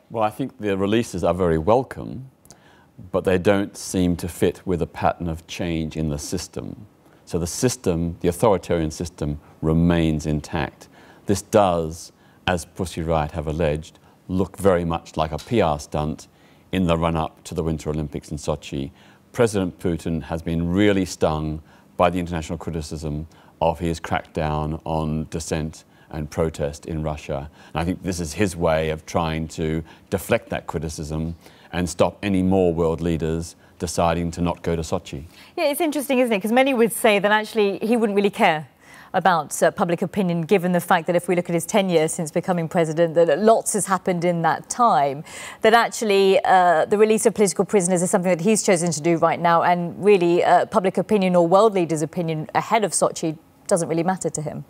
Well, I think the releases are very welcome, but they don't seem to fit with a pattern of change in the system. So the system, the authoritarian system, remains intact. This does, as Pussy Riot have alleged, look very much like a PR stunt in the run-up to the Winter Olympics in Sochi. President Putin has been really stung by the international criticism of his crackdown on dissent and protest in Russia. And I think this is his way of trying to deflect that criticism and stop any more world leaders deciding to not go to Sochi. Yeah, it's interesting, isn't it? Because many would say that actually he wouldn't really care about public opinion, given the fact that if we look at his tenure since becoming president, that lots has happened in that time, that actually the release of political prisoners is something that he's chosen to do right now, and really public opinion or world leaders' opinion ahead of Sochi doesn't really matter to him.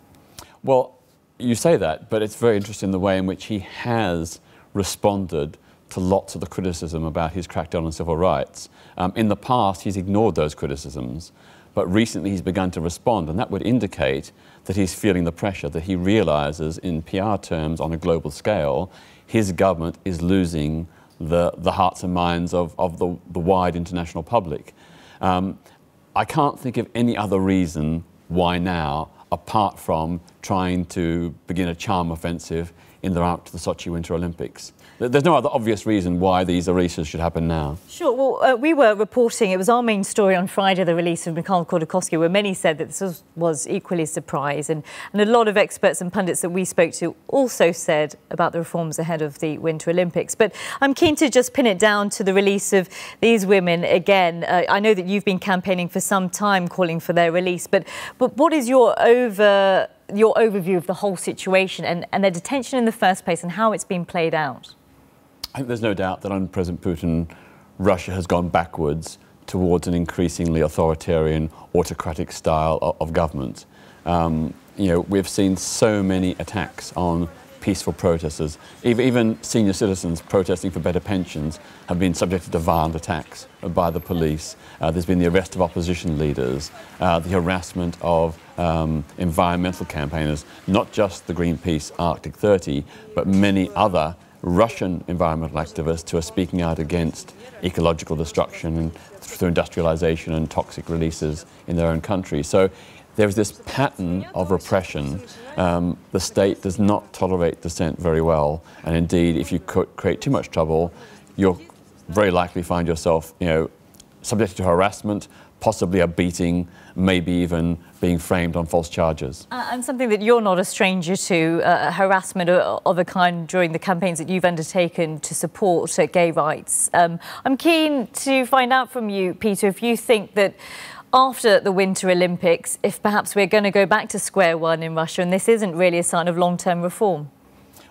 Well, you say that, but it's very interesting the way in which he has responded to lots of the criticism about his crackdown on civil rights. In the past, he's ignored those criticisms, but recently he's begun to respond, and that would indicate that he's feeling the pressure, that he realises in PR terms on a global scale, his government is losing the hearts and minds of the wide international public. I can't think of any other reason why now, apart from trying to begin a charm offensive in the run-up to the Sochi Winter Olympics. There's no other obvious reason why these releases should happen now. Sure. Well, we were reporting, it was our main story on Friday, the release of Mikhail Khodorkovsky, where many said that this was equally a surprise. And a lot of experts and pundits that we spoke to also said about the reforms ahead of the Winter Olympics. But I'm keen to just pin it down to the release of these women again. I know that you've been campaigning for some time calling for their release, but what is your overview of the whole situation and their detention in the first place and how it's been played out? I think there's no doubt that under President Putin, Russia has gone backwards towards an increasingly authoritarian, autocratic style of government. You know, we've seen so many attacks on peaceful protesters. Even senior citizens protesting for better pensions have been subjected to violent attacks by the police. There's been the arrest of opposition leaders, the harassment of environmental campaigners, not just the Greenpeace Arctic 30, but many other Russian environmental activists who are speaking out against ecological destruction and through industrialization and toxic releases in their own country. So there's this pattern of repression. The state does not tolerate dissent very well, and indeed, if you create too much trouble, you'll very likely find yourself, subjected to harassment, possibly a beating, maybe even being framed on false charges. And something that you're not a stranger to, harassment of a kind during the campaigns that you've undertaken to support gay rights. I'm keen to find out from you, Peter, if you think that after the Winter Olympics, if perhaps we're going to go back to square one in Russia and this isn't really a sign of long-term reform.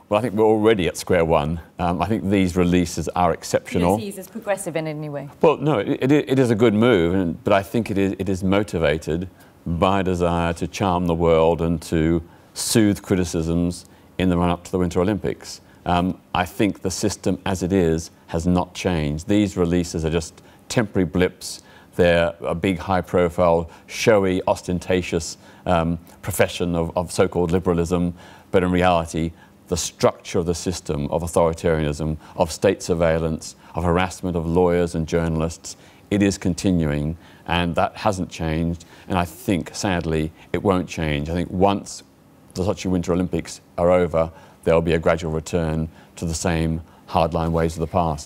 Well, I think we're already at square one. I think these releases are exceptional. You see as progressive in any way? Well, no, it is a good move, but I think it is motivated by a desire to charm the world and to soothe criticisms in the run-up to the Winter Olympics. I think the system as it is has not changed. These releases are just temporary blips. They're a big, high-profile, showy, ostentatious profession of so-called liberalism, but in reality, the structure of the system of authoritarianism, of state surveillance, of harassment of lawyers and journalists, it is continuing, and that hasn't changed, and I think, sadly, it won't change. I think once the Sochi Winter Olympics are over, there'll be a gradual return to the same hardline ways of the past.